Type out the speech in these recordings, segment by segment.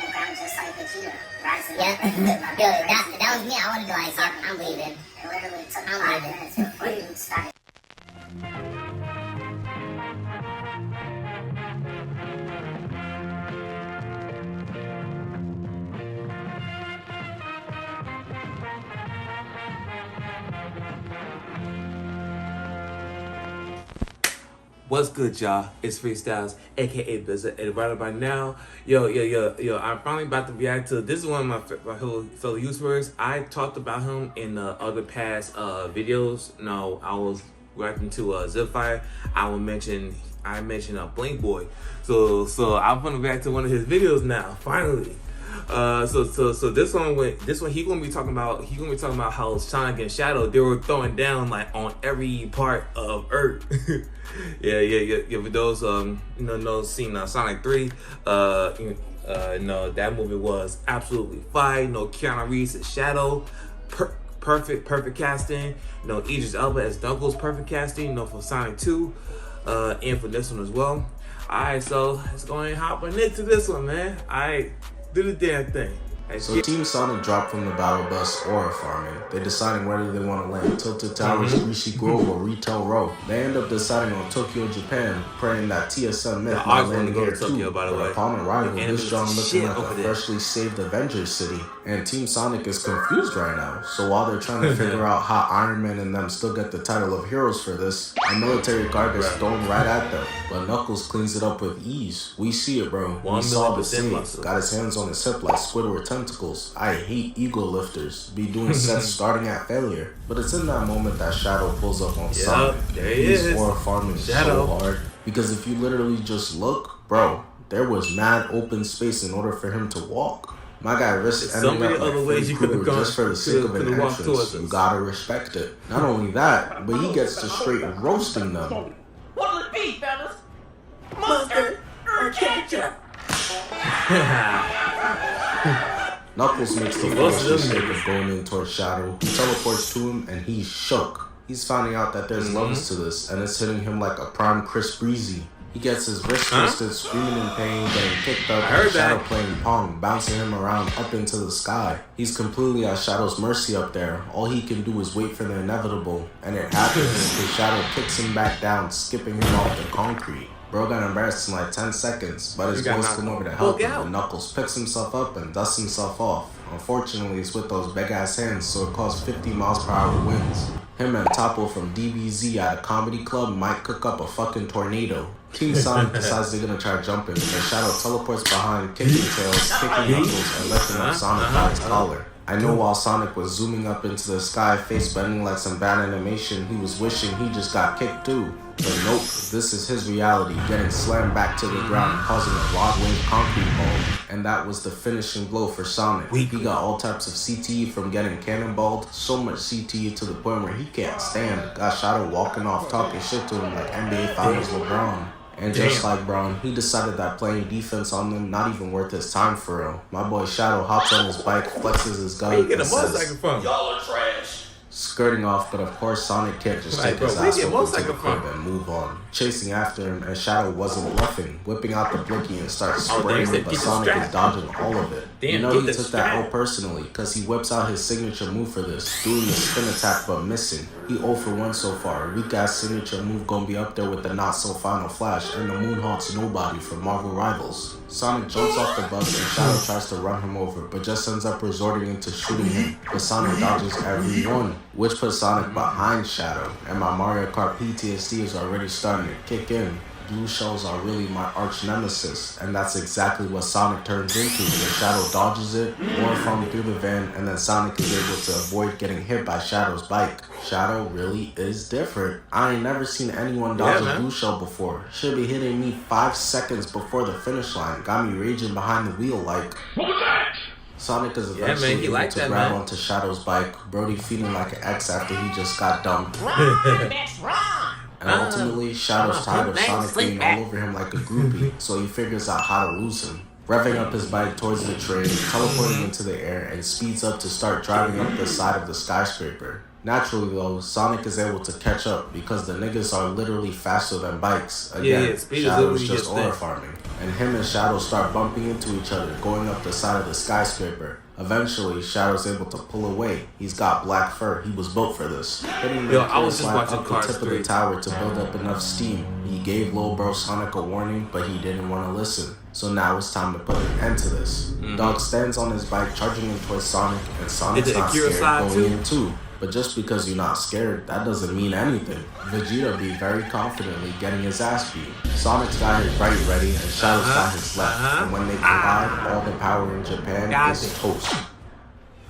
the ground just like Vegeta rising Yeah. up. Yo, that was me. I would have been like, yep, I'm leaving. It literally took 5 minutes before you started. What's good, y'all? It's Freestyles, aka Blizzard, and right about now, yo, I'm finally about to react to this. Is one of my fellow YouTubers. I talked about him in other past videos. No, I was reacting to Zipfire. I mentioned Blink Boy. So I'm gonna react to one of his videos now. Finally. So this one he gonna be talking about how Sonic and Shadow, they were throwing down like on every part of Earth. yeah. For those seen Sonic 3, that movie was absolutely fire. Keanu Reeves as Shadow, perfect casting. Idris Elba as Knuckles, perfect casting. For Sonic 2, and for this one as well. Alright, so let's go ahead and hop on into this one, man. Alright. Do the damn thing. So Team Sonic dropped from the battle bus Aura farming. They're deciding whether they want to land Tilted Towers, Rishi Grove, or Retail Row. They end up deciding on Tokyo, Japan, praying that TSM Myth might land here too. But upon arrival, this John looking like a freshly saved Avengers city. And Team Sonic is confused right now. So while they're trying to figure out how Iron Man and them still get the title of heroes for this, a military guard is thrown right at them. But Knuckles cleans it up with ease. We see it, bro. We saw the scene. Got his hands on his hip like Squidward tentacles. I hate ego lifters. Be doing sets starting at failure. But it's in that moment that Shadow pulls up on Sonic. He's Aura farming so hard. Because if you literally just look, bro, there was mad open space in order for him to walk. My guy risked ending up like Freddy Krueger just for the sake of an entrance. You gotta respect it. Not only that, but he gets to straight roasting them. What'll it be, fellas? Mustard or ketchup? Knuckles makes the foolish mistake of going in towards Shadow. He teleports to him and he's shook. He's finding out that there's levels to this and it's hitting him like a prime Chris Breezy. He gets his wrist twisted, screaming in pain, getting kicked up, and Shadow playing Pong, bouncing him around up into the sky. He's completely at Shadow's mercy up there. All he can do is wait for the inevitable, and it happens because Shadow kicks him back down, skipping him off the concrete. Bro got embarrassed in like 10 seconds, but his boys come over to help him, and Knuckles picks himself up and dusts himself off. Unfortunately, it's with those big-ass hands, so it caused 50 miles per hour winds. Him and Topo from DBZ at a comedy club might cook up a fucking tornado. Team Sonic decides they're gonna try jumping, and Shadow teleports behind, kicking tails, kicking Knuckles, and lifting up Sonic by his collar. I know while Sonic was zooming up into the sky, face bending like some bad animation, he was wishing he just got kicked too. But nope, this is his reality, getting slammed back to the ground, causing a rod-winged concrete ball. And that was the finishing blow for Sonic. He got all types of CTE from getting cannonballed, so much CTE to the point where he can't stand. Got Shadow walking off talking shit to him like NBA Finals LeBron. And just like Braun, he decided that playing defense on them not even worth his time for real. My boy Shadow hops on his bike, flexes his gun, and says, Y'all are trash. Skirting off, but of course Sonic can't just take his ass up into the crib and move on. Chasing after him, and Shadow wasn't bluffing, whipping out the blicky and starts spraying him, but Sonic is dodging all of it. You know he took that out personally, cause he whips out his signature move for this, doing the spin attack but missing. He 0 for 1 so far. Weak ass signature move gonna be up there with the not so final flash and the Moonhawk's Nobody from Marvel Rivals. Sonic jumps off the bus and Shadow tries to run him over, but just ends up resorting into shooting him. But Sonic dodges every one, which puts Sonic behind Shadow, and my Mario Kart PTSD is already starting to kick in. Blue shells are really my arch nemesis, and that's exactly what Sonic turns into. When Shadow dodges it, more from through the van, and then Sonic is able to avoid getting hit by Shadow's bike. Shadow really is different. I ain't never seen anyone dodge a blue shell before. Should be hitting me 5 seconds before the finish line. Got me raging behind the wheel like... What was that? Sonic is eventually able to grab onto Shadow's bike, Brody feeling like an ex after he just got dumped. That's wrong. And ultimately, Shadow's tired of Sonic being all over him like a groupie, so he figures out how to lose him. Revving up his bike towards the train, teleporting into the air, and speeds up to start driving up the side of the skyscraper. Naturally though, Sonic is able to catch up because the niggas are literally faster than bikes. Again, speed Shadow is is just literally aura his thing. farming. And him and Shadow start bumping into each other, going up the side of the skyscraper. Eventually, Shadow's able to pull away. He's got black fur. He was built for this. Yo, I was just watching up the Cars tip of 3. the tower to build up enough steam. He gave Lil Bro Sonic a warning, but he didn't want to listen. So now it's time to put an end to this. Dog stands on his bike, charging in towards Sonic, and Sonic's Is it not Akira scared side going too? in too. But just because you're not scared, that doesn't mean anything. Vegeta be very confidently getting his ass beat. Sonic's got his right ready, and Shadow's got his left. And when they collide, all the power in Japan is toast.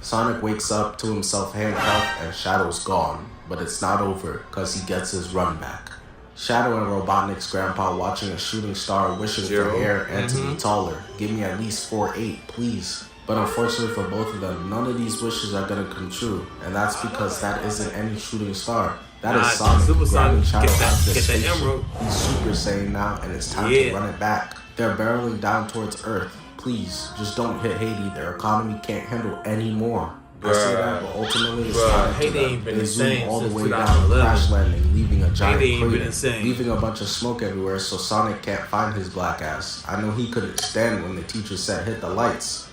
Sonic wakes up to himself handcuffed, and Shadow's gone. But it's not over, cause he gets his run back. Shadow and Robotnik's grandpa watching a shooting star, wishing for hair and to be taller. Give me at least 4'8", please. But unfortunately for both of them, none of these wishes are gonna come true. And that's because that isn't any shooting star. That is Sonic Super grabbing Sonic. Shadow out of the Get that spaceship. emerald. He's Super Saiyan now, and it's time to run it back. They're barreling down towards Earth. Please, just don't hit Haiti. Their economy can't handle any more. I say that, but ultimately it's not up to Haiti them. ain't been They the zoom same all the since way down, 2011. crash landing, leaving a giant Haiti ain't been crater, the same. leaving a bunch of smoke everywhere so Sonic can't find his black ass. I know he couldn't stand when the teacher said hit the lights.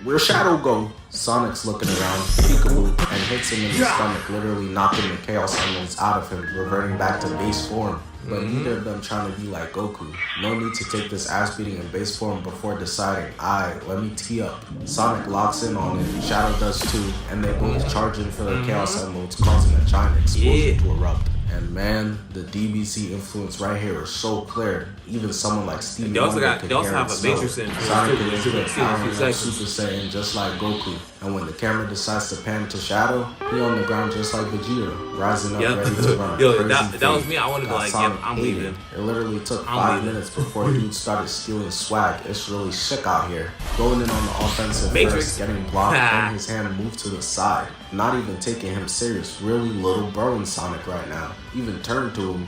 Where'd Shadow go? Sonic's looking around, peekaboo, and hits him in the stomach, literally knocking the Chaos Emeralds out of him, reverting back to base form. But neither of them trying to be like Goku. No need to take this ass beating in base form before deciding, aight, let me tee up. Sonic locks in on it, Shadow does too, and they both charge in for the Chaos Emeralds, causing a giant explosion to erupt. And man, the DBC influence right here is so clear. Even someone like Stevie They also Wonder could have hear a it smell. Matrix influence Sonic too, is which good, you can see in a few powering up seconds. Super Saiyan just like Goku. And when the camera decides to pan to Shadow, he on the ground just like Vegeta, rising up ready to run. Yo, Crazy that was feat. me. I wanted to be Got like, Sonic yep, I'm hating. leaving. It literally took I'm 5 leaving. minutes before dudes started stealing swag. It's really sick out here. Going in on the offensive Matrix. first, getting blocked, and his hand moved to the side. Not even taking him serious. Really little bro in Sonic right now. Even turned to him.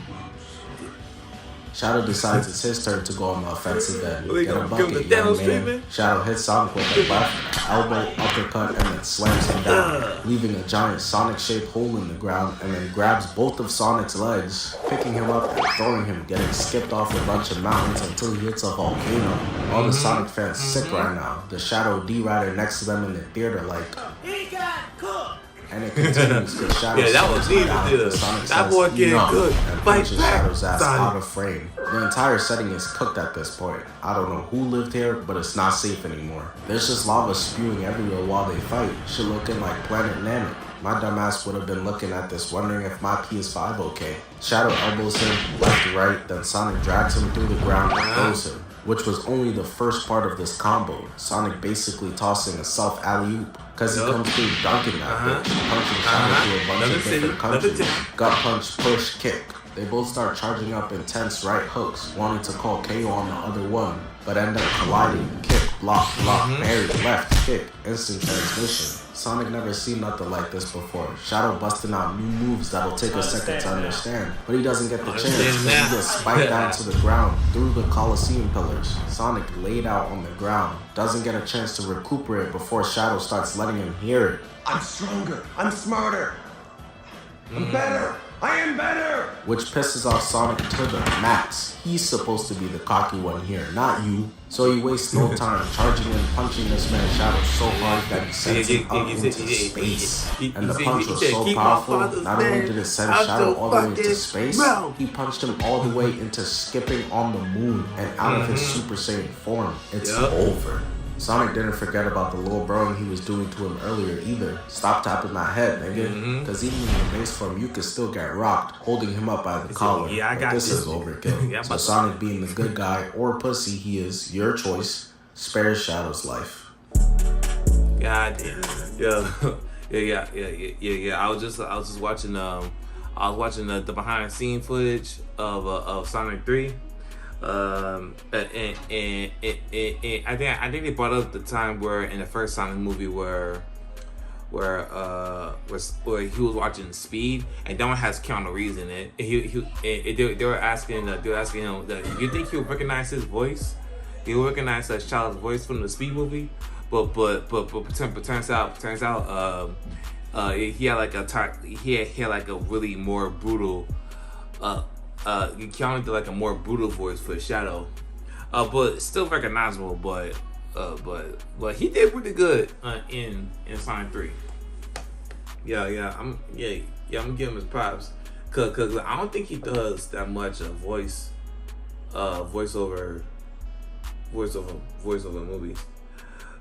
Shadow decides it's his turn to go on the offensive end. Well, they Get a gonna give him bucket, the young down man. treatment? Shadow hits Sonic with a left elbow uppercut and then slams him down, leaving a giant Sonic-shaped hole in the ground, and then grabs both of Sonic's legs, picking him up and throwing him, getting skipped off a bunch of mountains until he hits a volcano. All the Sonic fans sick right now. The Shadow D-Rider next to them in the theater like, He got cooked. and it continues because Shadow Yeah, that was slows him easy, down, dude. but Sonic That says, boy getting "Enough," good. and Fight punches back, Shadow's ass Sonic. out of frame. The entire setting is cooked at this point. I don't know who lived here, but it's not safe anymore. There's just lava spewing everywhere while they fight. Shit looking like Planet Namek. My dumbass would have been looking at this wondering if my PS5 okay. Shadow elbows him left to right, then Sonic drags him through the ground and throws him, which was only the first part of this combo. Sonic basically tossing a self alley-oop, cause he comes through dunking that bitch, punching Shadow through a bunch of different countries. Gut punch, push, kick. They both start charging up intense right hooks, wanting to call KO on the other one, but end up colliding. Kick, block, parry, left, kick, instant transmission. Sonic never seen nothing like this before. Shadow busting out new moves that'll take a second to understand, but he doesn't get the chance because he gets spiked down to the ground through the Coliseum pillars. Sonic laid out on the ground, doesn't get a chance to recuperate before Shadow starts letting him hear it. I'm stronger. I'm smarter. I'm better. I am better. Which pisses off Sonic to the max. He's supposed to be the cocky one here, not you. So he wastes no time charging and punching this man's Shadow so hard that he sends him up into space. And the punch was so powerful, not only did it send Shadow all the way into space, he punched him all the way into skipping on the moon and out of his Super Saiyan form. It's over. Sonic didn't forget about the little broing he was doing to him earlier either. Stop tapping my head, nigga. Cause even in the base form, you could still get rocked, holding him up by the collar. yeah, I But got this this. is overkill. Yeah, So but- Sonic being the good guy or pussy he is, your choice, spares Shadow's life. God damn. Yeah. I was just watching the behind the scene footage of Sonic 3. And I think they brought up the time where in the first Sonic movie where he was watching Speed, and that one has Keanu Reeves in it. And they were asking him that you think he'll recognize his voice? He'll recognize that child's voice from the Speed movie, but turns out he had like a really more brutal. He kind of did like a more brutal voice for Shadow, but still recognizable. But he did pretty good in Sonic 3. Yeah, I'm gonna give him his props, cause I don't think he does that much voiceover movies.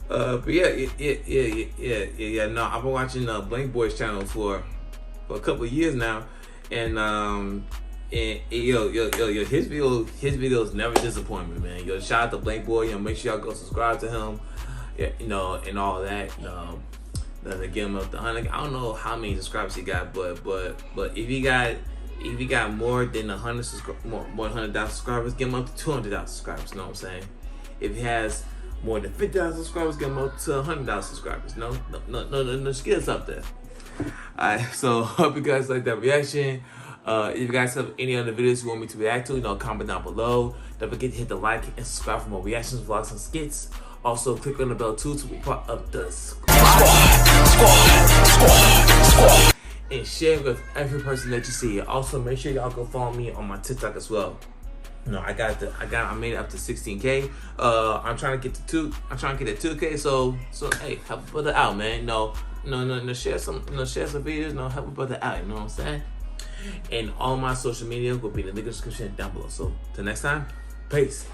But yeah. No, I've been watching Blank Boy's channel for a couple of years now, and his videos never disappoint me, man. Yo, shout out to Blank Boy. Make sure y'all go subscribe to him. Yeah, and all that. To get him up to 100. I don't know how many subscribers he got, but if he got more than 100 more than 100,000 subscribers, get him up to 200,000 subscribers. You know what I'm saying? If he has more than 50,000 subscribers, get him up to 100,000 subscribers. No, just get us up there. Alright, so hope you guys like that reaction. If you guys have any other videos you want me to react to, comment down below. Don't forget to hit the like and subscribe for more reactions, vlogs, and skits. Also, click on the bell too to be part of the squad. And share with every person that you see. Also, make sure y'all go follow me on my TikTok as well. I made it up to 16K. I'm trying to get to 2K. So hey, help a brother out, man. Share some videos. Help a brother out. You know what I'm saying? And all my social media will be in the link description down below. So till next time, peace.